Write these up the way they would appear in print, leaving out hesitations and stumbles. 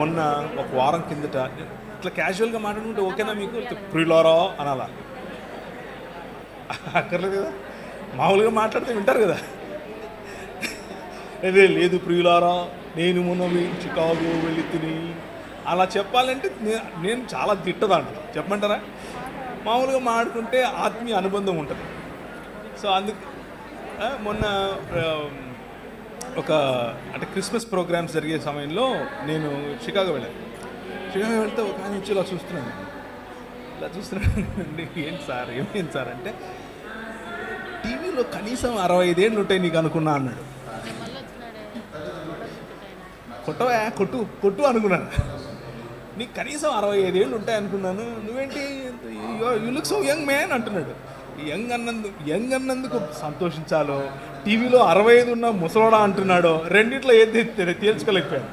మొన్న ఒక వారం కిందట ఇట్లా క్యాజువల్గా మాట్లాడుకుంటే ఓకేనా మీకు ప్రియులారా అనాలా? అక్కర్లేదు కదా, మామూలుగా మాట్లాడితే వింటారు కదా. అదే లేదు ప్రియులారా నేను మొన్న చికాగో వెళ్ళి తిని అలా చెప్పాలంటే నేను చాలా తిట్టదంట. చెప్పమంటారా? మామూలుగా మాట్లాడుకుంటే ఆత్మీయ అనుబంధం ఉంటుంది. సో అందుకు మొన్న ఒక అంటే క్రిస్మస్ ప్రోగ్రామ్స్ జరిగే సమయంలో నేను షికాగో వెళ్ళాను. షికాగో వెళ్తే ఒక ఆయన వచ్చి ఇలా చూస్తున్నాను అండి. ఏంటి సార్ ఏమైంది సార్ అంటే, టీవీలో కనీసం 65 ఏళ్ళు ఉంటాయి నీకు అనుకున్నా అన్నాడు. కొట్టవా కొట్టు అనుకున్నాను. నీకు కనీసం 65 ఏళ్ళు ఉంటాయి అనుకున్నాను, నువ్వేంటి you look so young man అంటున్నాడు. యంగ్ అన్నందుకు సంతోషించాలో, టీవీలో 65 ఉన్న ముసలోడా అంటున్నాడో, రెండిట్లో ఏది తేల్చుకోలేకపోయాను.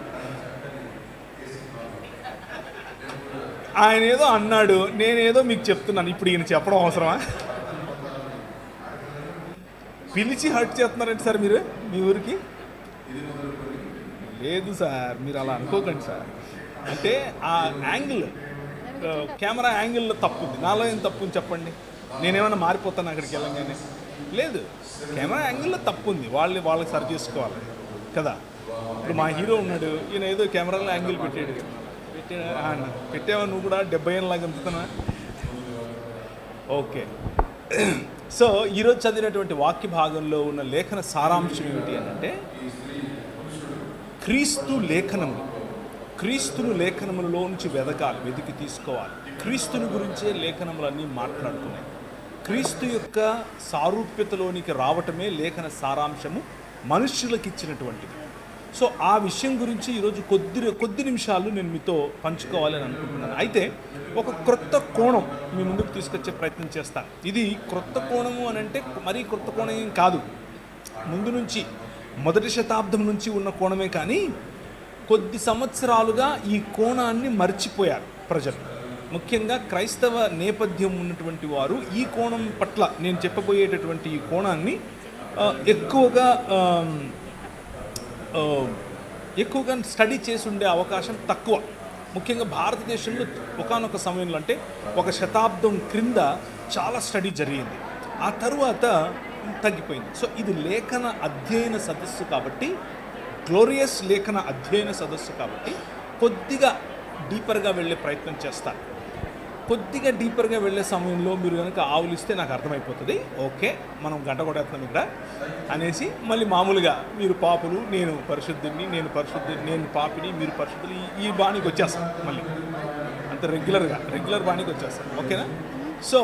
ఆయన ఏదో అన్నాడు, నేనేదో మీకు చెప్తున్నాను. ఇప్పుడు ఈయన చెప్పడం అవసరమా? పిలిచి హర్ట్ చేస్తున్నారండి సార్ మీరు మీ ఊరికి? లేదు సార్, మీరు అలా అనుకోకండి సార్. అంటే ఆ యాంగిల్, కెమెరా యాంగిల్లో తప్పు ఉంది. నాలో ఏం తప్పు ఉంది చెప్పండి? నేనేమైనా మారిపోతాను అక్కడికి వెళ్ళంగానే? లేదు, కెమెరా యాంగిల్లో తప్పు ఉంది. వాళ్ళకి సరి చేసుకోవాలి కదా. ఇప్పుడు మా హీరో ఉన్నాడు, ఈయన ఏదో కెమెరాలో యాంగిల్ పెట్టావా నువ్వు కూడా 70 ఏళ్ళలాగా అనిపిస్తున్నా? ఓకే. సో ఈరోజు చదివినటువంటి వాక్య భాగంలో ఉన్న లేఖన సారాంశం ఏమిటి అని అంటే, క్రీస్తును లేఖనములలో నుంచి వెతికి తీసుకోవాలి. క్రీస్తుని గురించే లేఖనములన్నీ మాట్లాడుతున్నాయి. క్రీస్తు యొక్క సారూప్యతలోనికి రావటమే లేఖన సారాంశము మనుష్యులకు ఇచ్చినటువంటిది. సో ఆ విషయం గురించి ఈరోజు కొద్ది నిమిషాలు నేను మీతో పంచుకోవాలని అనుకుంటున్నాను. అయితే ఒక క్రొత్త కోణం మీ ముందుకు తీసుకొచ్చే ప్రయత్నం చేస్తాను. ఇది క్రొత్త కోణము అని అంటే మరీ క్రొత్త కోణం ఏం కాదు, ముందు నుంచి 1వ శతాబ్దం నుంచి ఉన్న కోణమే. కానీ కొద్ది సంవత్సరాలుగా ఈ కోణాన్ని మర్చిపోయారు ప్రజలు. ముఖ్యంగా క్రైస్తవ నేపథ్యం ఉన్నటువంటి వారు ఈ కోణం పట్ల, నేను చెప్పబోయేటటువంటి ఈ కోణాన్ని ఎక్కువగా స్టడీ చేసి ఉండే అవకాశం తక్కువ. ముఖ్యంగా భారతదేశంలో ఒకానొక సమయంలో, అంటే 1 శతాబ్దం క్రింద చాలా స్టడీ జరిగింది, ఆ తరువాత తగ్గిపోయింది. సో ఇది లేఖన అధ్యయన సదస్సు కాబట్టి, గ్లోరియస్ లేఖన అధ్యయన సదస్సు కాబట్టి కొద్దిగా డీపర్గా వెళ్ళే ప్రయత్నం చేస్తాను. కొద్దిగా డీపర్గా వెళ్ళే సమయంలో మీరు కనుక ఆవులిస్తే నాకు అర్థమైపోతుంది, ఓకే మనం గంట కొట్టేస్తున్నాం ఇక్కడ అనేసి. మళ్ళీ మామూలుగా మీరు పాపులు, నేను పరిశుద్ధుని, నేను పాపిని, మీరు పరిశుద్ధులు, ఈ బాణీకి వచ్చేస్తాం. మళ్ళీ అంత రెగ్యులర్ బాణీకి వచ్చేస్తాం. ఓకేనా? సో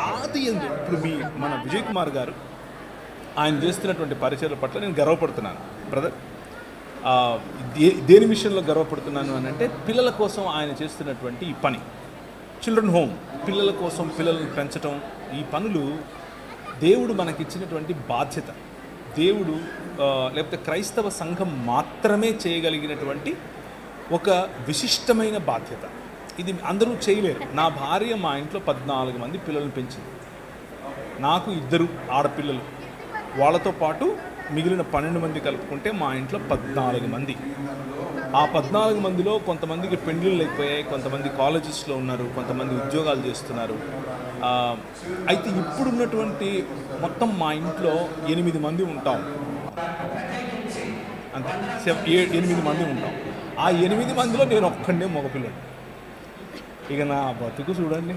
ఆది ఎందు ఇప్పుడు మన విజయ్ కుమార్ గారు ఆయన చేస్తున్నటువంటి పరిచయాల పట్ల నేను గర్వపడుతున్నాను బ్రదర్. దేని విషయంలో గర్వపడుతున్నాను అని అంటే, పిల్లల కోసం ఆయన చేస్తున్నటువంటి ఈ పని, చిల్డ్రన్ హోమ్, పిల్లల కోసం పిల్లలను పెంచడం, ఈ పనులు దేవుడు మనకిచ్చినటువంటి బాధ్యత. దేవుడు లేకపోతే క్రైస్తవ సంఘం మాత్రమే చేయగలిగినటువంటి ఒక విశిష్టమైన బాధ్యత. ఇది అందరూ చేయలేరు. నా భార్య మా ఇంట్లో 14 మంది పిల్లలను పెంచింది. నాకు 2 ఆడపిల్లలు, వాళ్ళతో పాటు మిగిలిన 12 మంది కలుపుకుంటే మా ఇంట్లో 14 మంది. ఆ 14 మందిలో కొంతమందికి పెండ్లిళ్ళు అయిపోయాయి, కొంతమంది కాలేజెస్లో ఉన్నారు, కొంతమంది ఉద్యోగాలు చేస్తున్నారు. అయితే ఇప్పుడున్నటువంటి మొత్తం మా ఇంట్లో 8 మంది ఉంటాం, అంతే. 8 మంది ఉంటాం. ఆ 8 మందిలో నేను ఒక్కడే మగపిల్లడు. ఇక నా బతుకు చూడండి.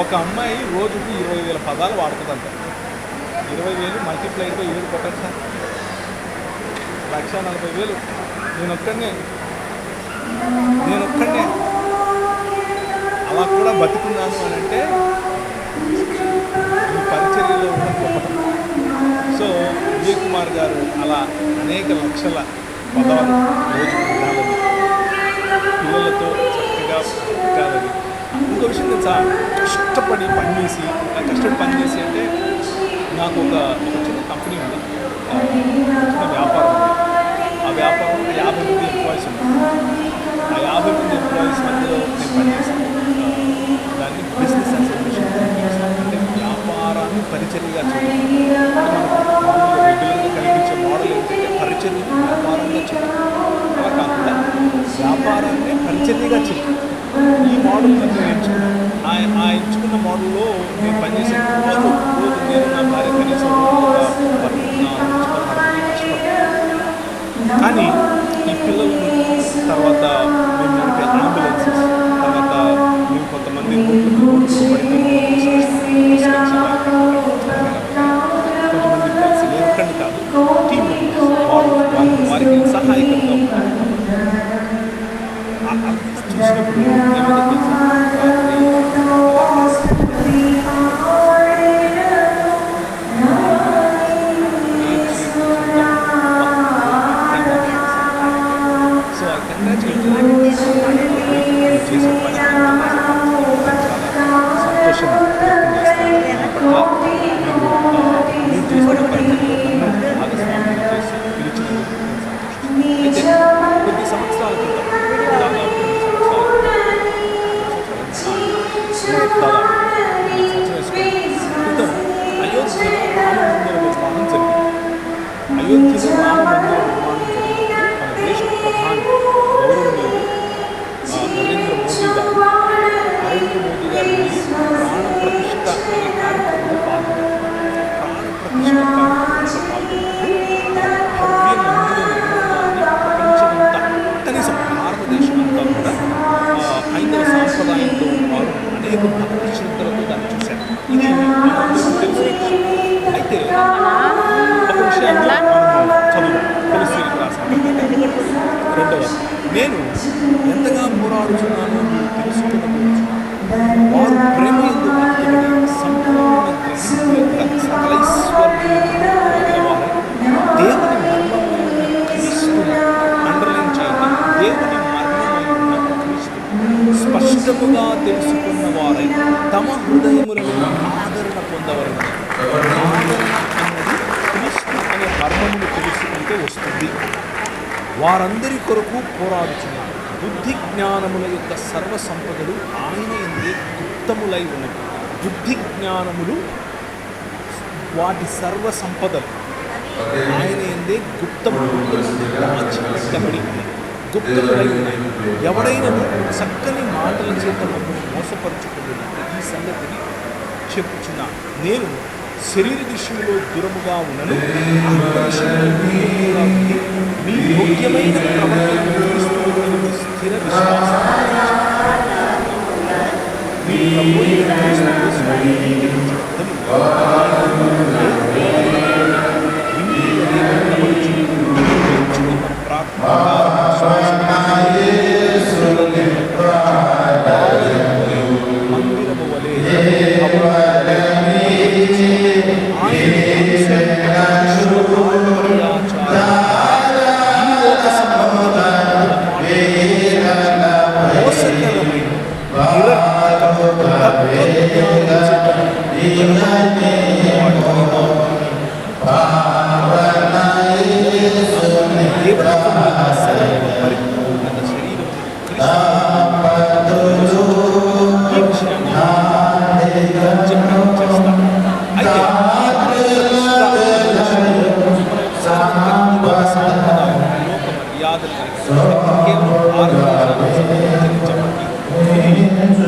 ఒక అమ్మాయి రోజుకి 20,000 పదాలు వాడుతుందంట. 20,000 మల్టిప్లైతో 7 కొట్టండి సార్, 1,40,000. నేను ఒక్కడే అలా కూడా బతుకున్నాను అని అంటే ఈ పరిచర్యలో ఉన్న గొప్పతనం. సో విజయ్ కుమార్ గారు అలా అనేక లక్షల పదాలు రోజు వినాలని, పిల్లలతో చక్కగా బతకాలని. ఇంకో విషయం నేను చాలా కష్టపడి పనిచేసి అంటే, నాకు ఒక చిన్న కంపెనీ ఉంది, చిన్న వ్యాపారం ఉంది. ఆ వ్యాపారంలో 50 మంది ఎంప్లాయీస్ ఉన్నారు. ఆ 50 మంది ఎంప్లాయీస్ మధ్యలో నేను పనిచేస్తాను. దాన్ని బిజినెస్ అసోసియేషన్ అంటే వ్యాపారాన్ని పరిచర్యగా చేయడం. మనకు రెగ్యులర్గా కనిపించే మోడల్ ఏంటంటే పరిచర్య వ్యాపారంగా చేయడం. అలా కాకుండా వ్యాపారాన్ని పరిచర్యగా చేయాలి. ఈ మోడల్ నేను ఎంచుకున్నాను. ఆ ఎంచుకున్న మోడల్లో నేను పనిచేసే రోజు నేను నా భార్య కనీసం కానీ ఈ పిల్లలు తర్వాత మేము నడిపే అంబులెన్సెస్, తర్వాత మేము కొంతమంది కొంతమంది కలిసి ఒక్కడిని కాదు టీం మెంబర్స్ వారికి సహాయకంగా ఉంటారు. అంతా చూసినప్పుడు ఏమైనా తెలుసా, సో ఐ కంగ్రాచులేట్ చేసే పని చాలా సంతోషం వ్యక్తం చేస్తాను. నా పట్ల మీరు చేసిన పరిచయంలో నన్ను భాగస్వామ్యం చేసి పిలిచినందుకు నేను సంతోషిస్తాను. అయితే కొద్ది సంవత్సరాల క్రితం క్రితం అయోధ్యలో రామ మందిర నిర్మాణం జరిగింది. అయోధ్యలో రామ మందిర నిర్మాణం జరిగినప్పుడు మన దేశ ప్రధాని గౌరవనీయులు నరేంద్ర మోదీ గారు ప్రాణ ప్రతిష్ఠ అనే కార్యక్రమంలో పాల్గొన్నారు. ప్రాణ ప్రతిష్ఠ కార్యక్రమంలో పాల్గొన్నారు. భవ్య మందిర నిర్మాణాన్ని ప్రపంచమంతా, కనీసం భారతదేశం అంతా కూడా హైందవ సాంప్రదాయంలో వారు అనేక భక్తి శ్రద్ధలతో దాన్ని చూశారు. ఇది మనందరికీ తెలిసిన విషయం. అయితే ఒక విషయాన్ని మనం చదువు తులసికి రాశాను. రెండవ, నేను ఎంతగా పోరాడుచున్నానో మీరు తెలుసుకున్న వారు ప్రేమ ఎందు భక్తులని సంపూర్ణ గ్రహింపు యొక్క సకలైశ్వర్యులను దేవుని మర్మమైన క్రీస్తును అండర్లైన్ చేయండి. దేవుని మర్మమైన క్రీస్తును స్పష్టముగా తెలుసుకున్న వారై తమ హృదయములను ఆదరణ పొందవలెను. ఆదరణ అన్నది క్రీస్తు అనే మర్మమును తెలుసుకుంటే వస్తుంది. వారందరి కొరకు పోరాడుచున్నారు. బుద్ధి జ్ఞానముల యొక్క సర్వ సంపదలు ఆయన ఎందే గుప్తములై ఉన్నవి. బుద్ధి జ్ఞానములు వాటి సర్వ సంపదలు ఆయన ఎందే గుప్తములు దాచిపెట్టబడి గుప్తములై ఉన్నాయి. ఎవడైనా చక్కని మాటల చేత మమ్మల్ని మోసపరుచుకున్నట్టు ఈ సంగతిని చెప్పుచున్నా. నేను శరీర విషయంలో దూరముగా ఉన్నను, మీ యోగ్యమైన ప్రవర్తన స్థిర విశ్వాసం మీ మందిరము వలె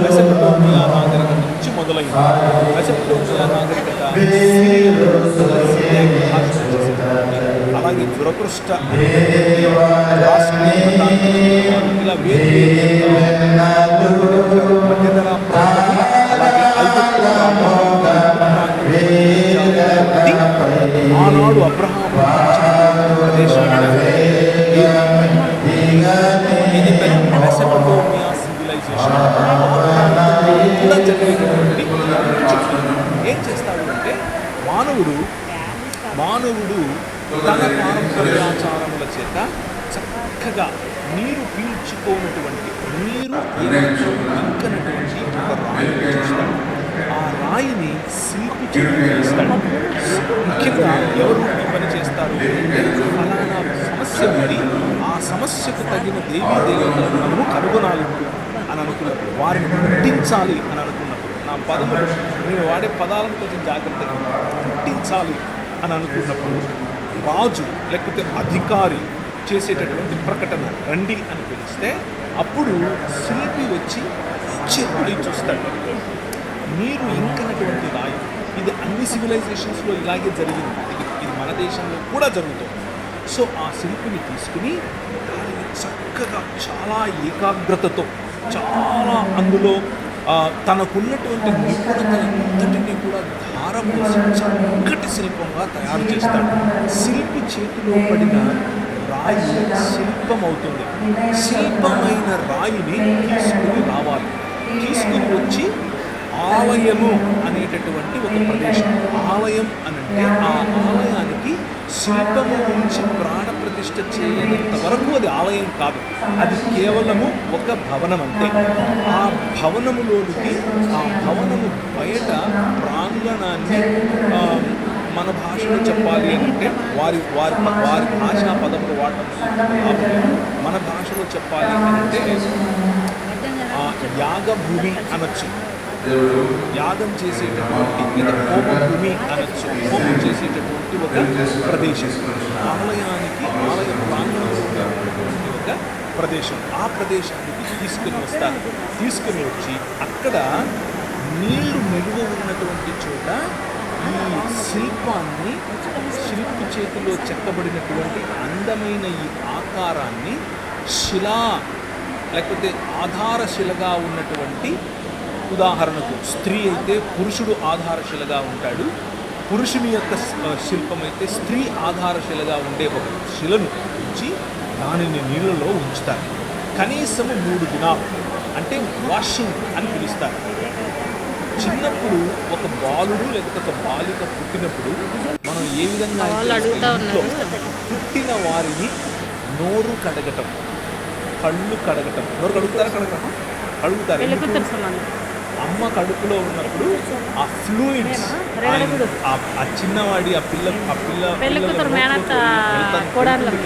మెసొపొటేమియా నాగరికత నుంచి మొదలైంది. మెసొపొటేమియా నాగరికత అలాగే దురదృష్ట ఇలా మధ్యధరా అలాగే ఆనాడు అబ్రహాము మెసొపొటేమియా సివిలైజేషన్ జరిగేటటువంటి ఏం చేస్తాడు అంటే మానవుడు తన పారంపర్యాచారముల చేత చక్కగా నీరు పీల్చుకోనటువంటి నీరు ఇంకనటువంటి ఒక రాయిని చూస్తాడు. ఆ రాయిని శిల్పి చేస్తాడు. ముఖ్యంగా ఎవరు ఈ పని చేస్తారు? ఫలానా సమస్య ఉంది, ఆ సమస్యకు తగిన దేవీ దేవతలను మనము కనుగొనాలి అని అనుకున్నప్పుడు, వారిని పుట్టించాలి అని అనుకున్నప్పుడు, నా పదములు నేను వాడే పదాలను కొంచెం జాగ్రత్తగా పుట్టించాలి అని అనుకున్నప్పుడు రాజు లేకపోతే అధికారి చేసేటటువంటి ప్రకటన రండి అని పిలిస్తే అప్పుడు శిల్పి వచ్చి రాయి చూస్తాడు. మీరు ఇంకనటువంటి రాయి. ఇది అన్ని సివిలైజేషన్స్లో ఇలాగే జరిగింది. ఇది మన దేశంలో కూడా జరుగుతుంది. సో ఆ శిల్పిని తీసుకుని దానిని చక్కగా చాలా ఏకాగ్రతతో చాలా అందులో తనకున్నటువంటి నిపుణతలంతటినీ కూడా ధారం వేసి చక్కటి శిల్పంగా తయారు చేస్తాడు. శిల్పి చేతిలో పడిన రాయి శిల్పం అవుతుంది. శిల్పమైన రాయిని తీసుకుని రావాలి. తీసుకుని వచ్చి ఆలయము అనేటటువంటి ఒక ప్రదేశం. ఆలయం అనంటే ఆ ఆలయానికి శిల్పము నుంచి ప్రాణ ప్రతిష్ఠ చేయనంత వరకు అది ఆలయం కాదు. అది కేవలము ఒక భవనం అంతే. ఆ భవనములోనికి ఆ భవనము బయట ప్రాంగణాన్ని మన భాషలో చెప్పాలి అంటే వారి వారి వారి భాషా పదములు వాడటం మన భాషలో చెప్పాలి అంటే యాగభూమి అనొచ్చు. యాగం చేసేటటువంటి లేదా హోమభూమి అనొచ్చు. హోమం చేసేటటువంటి ఒక ప్రదేశం. ఆలయానికి ఆలయ ప్రాంగణంలో ఉన్నటువంటి ఒక ప్రదేశం. ఆ ప్రదేశానికి తీసుకుని వస్తారు. తీసుకుని వచ్చి అక్కడ నీళ్లు మెలుగు ఉన్నటువంటి చోట ఈ శిల్పాన్ని శిల్పి చేతిలో చెక్కబడినటువంటి అందమైన ఈ ఆకారాన్ని శిలా లేకపోతే ఆధారశిలగా ఉన్నటువంటి, ఉదాహరణకు స్త్రీ అయితే పురుషుడు ఆధారశిలగా ఉంటాడు. పురుషుని యొక్క శిల్పం అయితే స్త్రీ ఆధారశిలగా ఉండే ఒక శిలను ఉంచి దానిని నీళ్ళలో ఉంచుతారు. కనీసము 3 దినాలు అంటే వాషింగ్ అని పిలుస్తారు. చిన్నప్పుడు ఒక బాలుడు లేకపోతే ఒక బాలిక పుట్టినప్పుడు మనం ఏ విధంగా పుట్టిన వారిని నోరు కడగటం, కళ్ళు కడగటం. నోరు కడుగుతారు. అమ్మ కడుపులో ఉన్నప్పుడు ఆ ఫ్లూయిడ్స్ ఆ చిన్నవాడి ఆ పిల్ల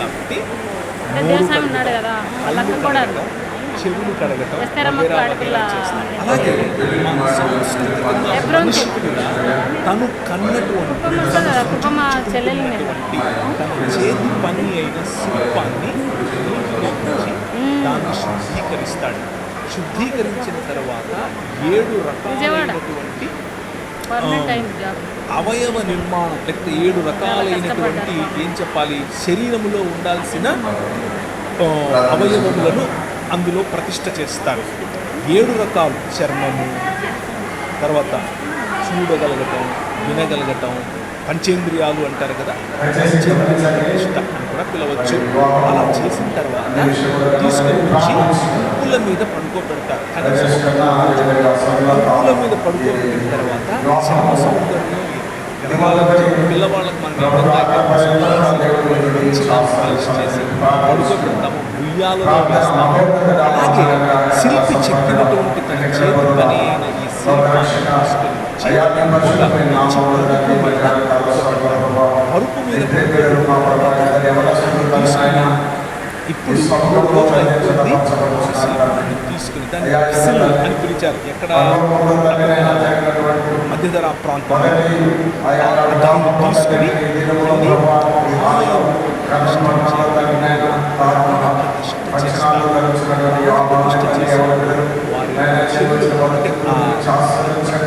కాబట్టి చెవులు కడగటం అలాగే తను కన్నటువంటి తన చేతి పని అయిన శిల్పాన్ని దాన్ని శుద్ధీకరిస్తాడు. శుద్ధీకరించిన తర్వాత 7 రకాలైనటువంటి అవయవ నిర్మాణం లేకపోతే 7 రకాలైనటువంటి ఏం చెప్పాలి శరీరములో ఉండాల్సిన అవయవములను అందులో ప్రతిష్ఠ చేస్తారు. 7 రకాలు చర్మము, తర్వాత చూడగలగటం, వినగలగటం, పంచేంద్రియాలు అంటారు కదా, పంచేంద్రియ ప్రతిష్ఠ అని కూడా పిలవచ్చు. అలా చేసిన తర్వాత తీసుకుని వచ్చి ఉప్పుల మీద పడుకోబెడతారు. కనీసం ఉప్పుల మీద పడుకోబెట్టిన తర్వాత చర్మ సౌందర్యం పిల్లవాళ్ళకి మనం పాలిష్ చేసి పడుకోబెడతాము, ఉయ్యాలలో వేస్తాము. అలాగే శిల్పి చెక్కినటువంటి తన చేతి పని అయిన ఈ శిల్పాన్ని పరుపు మీద ఇప్పుడు తీసుకుని దాన్ని విసిల్ అని పిలిచారు. ఎక్కడ మధ్యధరా ప్రాంతంలో దాన్ని తీసుకుని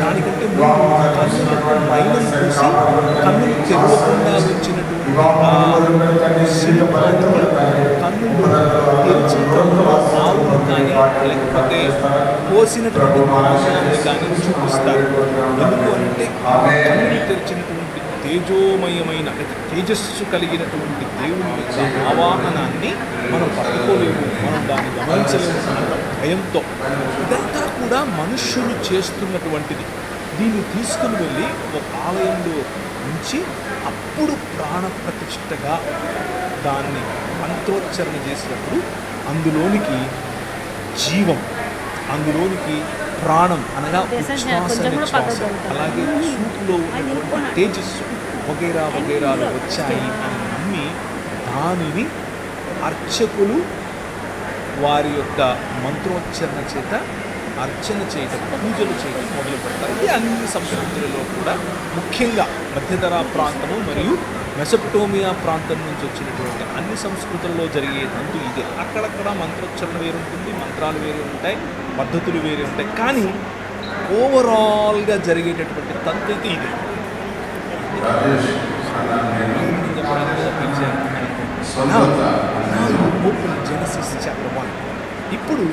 దానికంటే మైనం చూసి కన్నులు తెరవకుండా వచ్చినటువంటి శిల్పానికి కన్నులు తెరిచి ఆవులు కానీ లేకపోతే పోసినటువంటి మాంసాన్ని కానీ చూపిస్తారు. ఎందుకు అంటే కన్నులు తెరిచినటువంటి తేజోమయమైన తేజస్సు కలిగినటువంటి దేవుని యొక్క ఆవాహనాన్ని మనం పట్టుకోలేము, మనం దాన్ని గమనించలేము అన్న భయంతో. ఇదంతా కూడా మనుష్యులు చేస్తున్నటువంటిది. దీన్ని తీసుకుని వెళ్ళి ఒక ఆలయంలో ఉంచి అప్పుడు ప్రాణప్రతిష్ఠగా దాన్ని మంత్రోచ్చరణ చేసినప్పుడు అందులోనికి జీవం, అందులోనికి ప్రాణం అనగా ఉచ్ఛ్వాస నిశ్వాస, అలాగే చూపులో ఉన్నటువంటి తేజస్సు వగైరాలు వచ్చాయి అని నమ్మి దానిని అర్చకులు వారి యొక్క మంత్రోచ్చరణ చేత అర్చన చేయటం, పూజలు చేయటం మొదలు పెడతారు. ఇది అన్ని సంస్కృతులలో కూడా ముఖ్యంగా మధ్యధరా ప్రాంతము మరియు మెసొపటోమియా ప్రాంతం నుంచి వచ్చినటువంటి అన్ని సంస్కృతుల్లో జరిగే తంతు ఇదే. అక్కడక్కడ మంత్రోచ్చరణ వేరు ఉంటుంది, మంత్రాలు వేరే ఉంటాయి, పద్ధతులు వేరే ఉంటాయి, కానీ ఓవరాల్గా జరిగేటటువంటి తంతు అయితే ఇదే. Now, open Genesis chapter 1. ఇప్పుడు